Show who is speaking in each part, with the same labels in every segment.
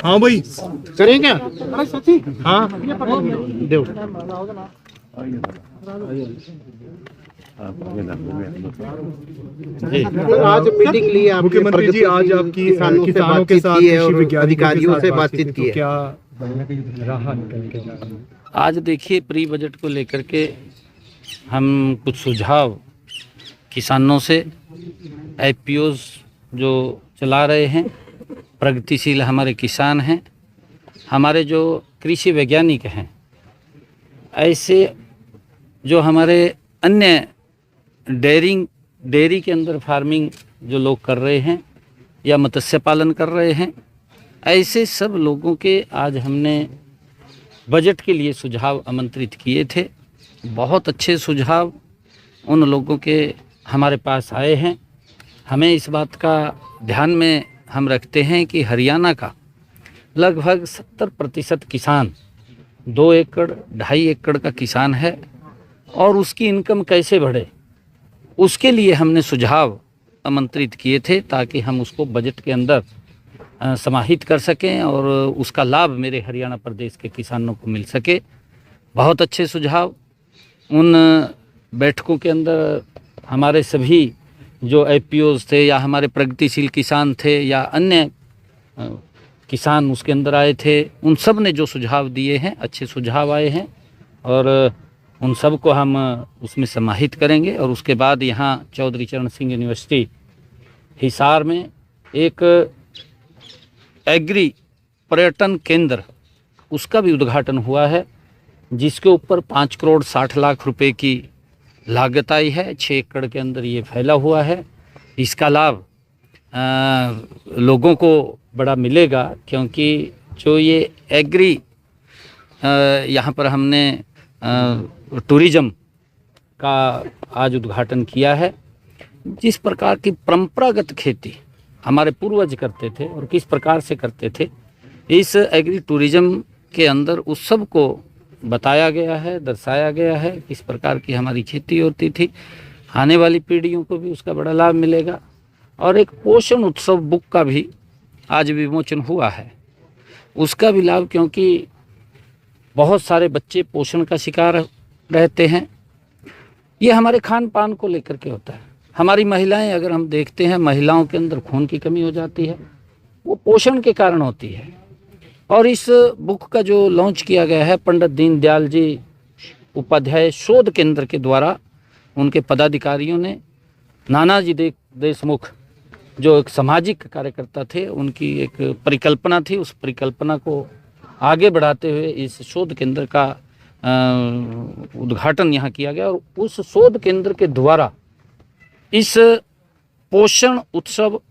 Speaker 1: हाँ भाई करें क्या? हाँ दो
Speaker 2: आज मीटिंग ली आपने,
Speaker 1: मुख्यमंत्री जी आज आपकी किसानों के साथ कृषि
Speaker 2: अधिकारियों से बातचीत की है,
Speaker 1: क्या रहा निकल के?
Speaker 3: आज देखिए प्री बजट को लेकर के हम कुछ सुझाव किसानों से, एफपीओज जो चला रहे हैं, प्रगतिशील हमारे किसान हैं, हमारे जो कृषि वैज्ञानिक हैं, ऐसे जो हमारे अन्य डेयरी के अंदर फार्मिंग जो लोग कर रहे हैं या मत्स्य पालन कर रहे हैं, ऐसे सब लोगों के आज हमने बजट के लिए सुझाव आमंत्रित किए थे। बहुत अच्छे सुझाव उन लोगों के हमारे पास आए हैं। हमें इस बात का ध्यान में हम रखते हैं कि हरियाणा का लगभग 70% किसान 2 एकड़ 2.5 एकड़ का किसान है और उसकी इनकम कैसे बढ़े, उसके लिए हमने सुझाव आमंत्रित किए थे ताकि हम उसको बजट के अंदर समाहित कर सकें और उसका लाभ मेरे हरियाणा प्रदेश के किसानों को मिल सके। बहुत अच्छे सुझाव उन बैठकों के अंदर हमारे सभी जो एफपीओज थे या हमारे प्रगतिशील किसान थे या अन्य किसान उसके अंदर आए थे, उन सब ने जो सुझाव दिए हैं अच्छे सुझाव आए हैं और उन सब को हम उसमें समाहित करेंगे। और उसके बाद यहाँ चौधरी चरण सिंह यूनिवर्सिटी हिसार में एक एग्री पर्यटन केंद्र, उसका भी उद्घाटन हुआ है, जिसके ऊपर 5 करोड़ 60 लाख रुपए की लागत आई है। 6 एकड़ के अंदर ये फैला हुआ है। इसका लाभ लोगों को बड़ा मिलेगा क्योंकि जो ये एग्री यहाँ पर हमने टूरिज़्म का आज उद्घाटन किया है। जिस प्रकार की परंपरागत खेती हमारे पूर्वज करते थे और किस प्रकार से करते थे, इस एग्री टूरिज़्म के अंदर उस सब को बताया गया है, दर्शाया गया है किस प्रकार की हमारी खेती होती थी। आने वाली पीढ़ियों को भी उसका बड़ा लाभ मिलेगा। और एक पोषण उत्सव बुक का भी आज विमोचन हुआ है, उसका भी लाभ, क्योंकि बहुत सारे बच्चे पोषण का शिकार रहते हैं। ये हमारे खान पान को लेकर के होता है। हमारी महिलाएं, अगर हम देखते हैं, महिलाओं के अंदर खून की कमी हो जाती है, वो पोषण के कारण होती है। और इस बुक का जो लॉन्च किया गया है पंडित दीनदयाल जी उपाध्याय शोध केंद्र के द्वारा, उनके पदाधिकारियों ने, नानाजी देशमुख जो एक सामाजिक कार्यकर्ता थे, उनकी एक परिकल्पना थी, उस परिकल्पना को आगे बढ़ाते हुए इस शोध केंद्र का उद्घाटन यहाँ किया गया। और उस शोध केंद्र के द्वारा इस पोषण उत्सव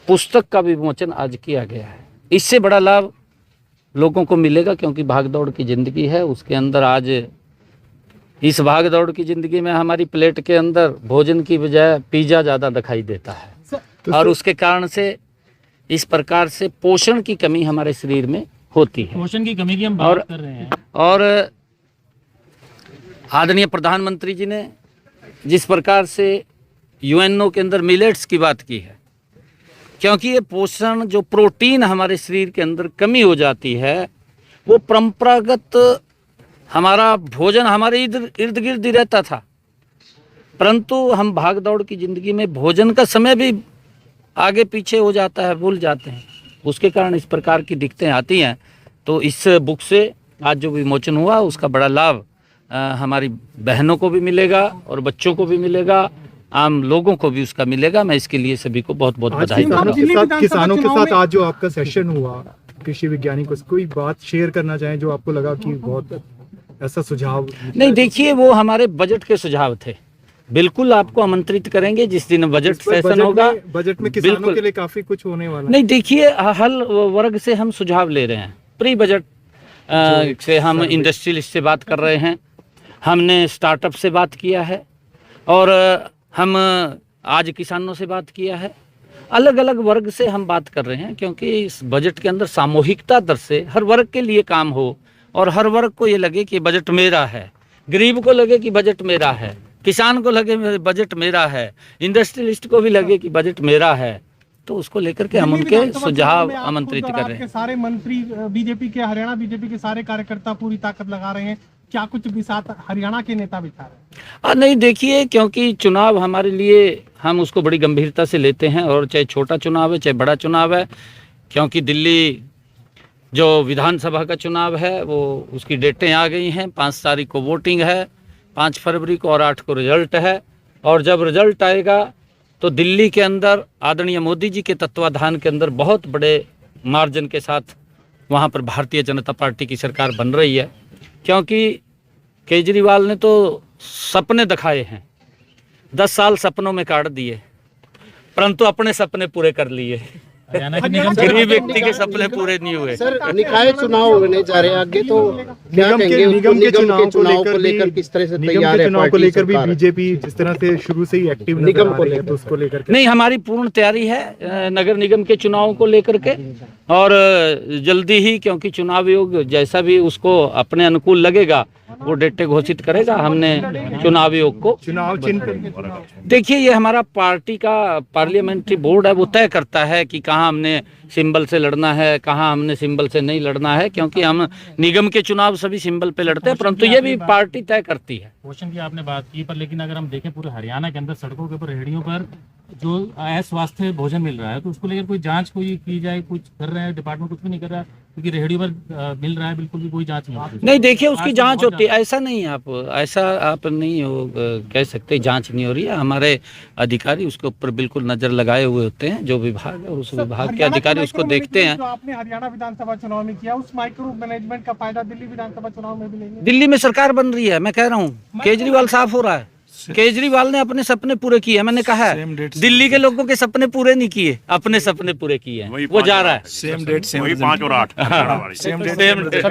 Speaker 3: पुस्तक का विमोचन आज किया गया है। इससे बड़ा लाभ लोगों को मिलेगा क्योंकि भागदौड़ की ज़िंदगी है, उसके अंदर आज इस भागदौड़ की ज़िंदगी में हमारी प्लेट के अंदर भोजन की बजाय पिज़्ज़ा ज़्यादा दिखाई देता है और उसके कारण से इस प्रकार से पोषण की कमी हमारे शरीर में होती है।
Speaker 4: पोषण की कमी की हम बात कर रहे हैं।
Speaker 3: और आदरणीय प्रधानमंत्री जी ने जिस प्रकार से यूएनओ के अंदर मिलेट्स की बात की है, क्योंकि ये पोषण जो प्रोटीन हमारे शरीर के अंदर कमी हो जाती है, वो परंपरागत हमारा भोजन हमारे इर्द गिर्द ही रहता था, परंतु हम भाग दौड़ की ज़िंदगी में भोजन का समय भी आगे पीछे हो जाता है, भूल जाते हैं, उसके कारण इस प्रकार की दिक्कतें आती हैं। तो इस बुक से आज जो विमोचन हुआ उसका बड़ा लाभ हमारी बहनों को भी मिलेगा और बच्चों को भी मिलेगा, आम लोगों को भी उसका मिलेगा। मैं इसके लिए सभी को बहुत बहुत बधाई देता हूं।
Speaker 1: किसानों के साथ आज जो आपका सेशन हुआ, कृषि वैज्ञानिकों से कोई बात शेयर करना चाहें जो आपको लगा कि बहुत ऐसा सुझाव?
Speaker 3: नहीं, देखिए वो हमारे बजट के सुझाव थे। बिल्कुल आपको आमंत्रित करेंगे जिस दिन बजट सेशन होगा।
Speaker 1: बजट में किसानों के लिए काफी कुछ होने वाला है।
Speaker 3: नहीं, देखिए हर वर्ग से हम सुझाव ले रहे हैं। प्री बजट से हम इंडस्ट्रियलिस्ट से बात कर रहे हैं, हमने स्टार्टअप से बात किया है और हम आज किसानों से बात किया है। अलग अलग वर्ग से हम बात कर रहे हैं क्योंकि इस बजट के अंदर सामूहिकता दर से हर वर्ग के लिए काम हो और हर वर्ग को ये लगे कि बजट मेरा है, गरीब को लगे कि बजट मेरा है, किसान को लगे बजट मेरा है, इंडस्ट्रियलिस्ट को भी लगे कि बजट मेरा है। तो उसको लेकर के हम उनके सुझाव आमंत्रित कर रहे हैं।
Speaker 5: सारे मंत्री बीजेपी के, हरियाणा बीजेपी के सारे कार्यकर्ता पूरी ताकत लगा रहे हैं, क्या कुछ भी साथ हरियाणा के नेता भी था रहे हैं?
Speaker 3: नहीं, देखिए, क्योंकि चुनाव हमारे लिए हम उसको बड़ी गंभीरता से लेते हैं, और चाहे छोटा चुनाव है चाहे बड़ा चुनाव है, क्योंकि दिल्ली जो विधानसभा का चुनाव है वो उसकी डेटें आ गई हैं। 5 तारीख को वोटिंग है, 5 फरवरी को, और 8 को रिजल्ट है। और जब रिजल्ट आएगा तो दिल्ली के अंदर आदरणीय मोदी जी के तत्वाधान के अंदर बहुत बड़े मार्जिन के साथ वहाँ पर भारतीय जनता पार्टी की सरकार बन रही है, क्योंकि केजरीवाल ने तो सपने दिखाए हैं, 10 साल सपनों में काट दिए, परंतु अपने सपने पूरे कर लिए।
Speaker 4: हरियाणा के निगम
Speaker 3: गरीब व्यक्ति के सपने पूरे नहीं हुए।
Speaker 2: सर, निकाय चुनाव होने जा रहे हैं आगे, तो क्या
Speaker 1: निगम
Speaker 2: कहेंगे
Speaker 1: निगम के चुनाव
Speaker 2: को लेकर किस तरह से
Speaker 1: निगम
Speaker 2: तैयार
Speaker 1: के
Speaker 2: है
Speaker 1: चुनाव को
Speaker 2: पार्टी
Speaker 1: लेकर भी
Speaker 2: सरकार?
Speaker 1: बीजेपी जिस तरह से शुरू से ही एक्टिव
Speaker 2: निगम
Speaker 1: नजर आ
Speaker 2: को
Speaker 1: रही है,
Speaker 2: लेकर।
Speaker 1: तो उसको लेकर के
Speaker 3: नहीं, हमारी पूर्ण तैयारी है नगर निगम के चुनाव को लेकर के, और जल्दी ही, क्योंकि चुनाव आयोग जैसा भी उसको अपने अनुकूल लगेगा वो डेटें घोषित करेगा। हमने चुनाव आयोग को,
Speaker 1: चुनाव चिन्ह
Speaker 3: देखिए, ये हमारा पार्टी का पार्लियामेंट्री बोर्ड है, वो तय करता है कि कहाँ हमने सिंबल से लड़ना है, कहाँ हमने सिंबल से नहीं लड़ना है, क्योंकि हम निगम के चुनाव सभी सिंबल पे लड़ते हैं, परंतु ये भी पार्टी तय करती है।
Speaker 4: पोषण की आपने बात की, पर लेकिन अगर हम देखें पूरे हरियाणा के अंदर सड़कों के ऊपर, रेहड़ियों पर जो अस्वास्थ्य भोजन मिल रहा है, तो उसको लेकर कोई जांच कोई की जाए, कुछ कर रहे हैं डिपार्टमेंट? कुछ भी नहीं कर रहा, क्योंकि रेहड़ियों पर मिल रहा है, बिल्कुल भी कोई जांच नहीं होती।
Speaker 3: नहीं, देखिए, उसकी जांच होती है, ऐसा नहीं है, ऐसा आप नहीं कह सकते जांच नहीं हो रही है। हमारे अधिकारी उसके ऊपर बिल्कुल नजर लगाए हुए होते हैं, जो विभाग है उस विभाग के अधिकारी उसको देखते हैं।
Speaker 5: जो आपने हरियाणा विधानसभा चुनाव में किया, उस माइक्रो मैनेजमेंट का फायदा दिल्ली विधानसभा चुनाव में भी लेंगे?
Speaker 3: दिल्ली में सरकार बन रही है, मैं कह रहा हूँ, केजरीवाल साफ हो रहा है। केजरीवाल ने अपने सपने पूरे किए, मैंने कहा है, दिल्ली के लोगों के सपने पूरे नहीं किए, अपने सपने पूरे किए हैं, वो जा रहा है।
Speaker 6: सेम डेट, 5 और 8
Speaker 3: सेम डेट।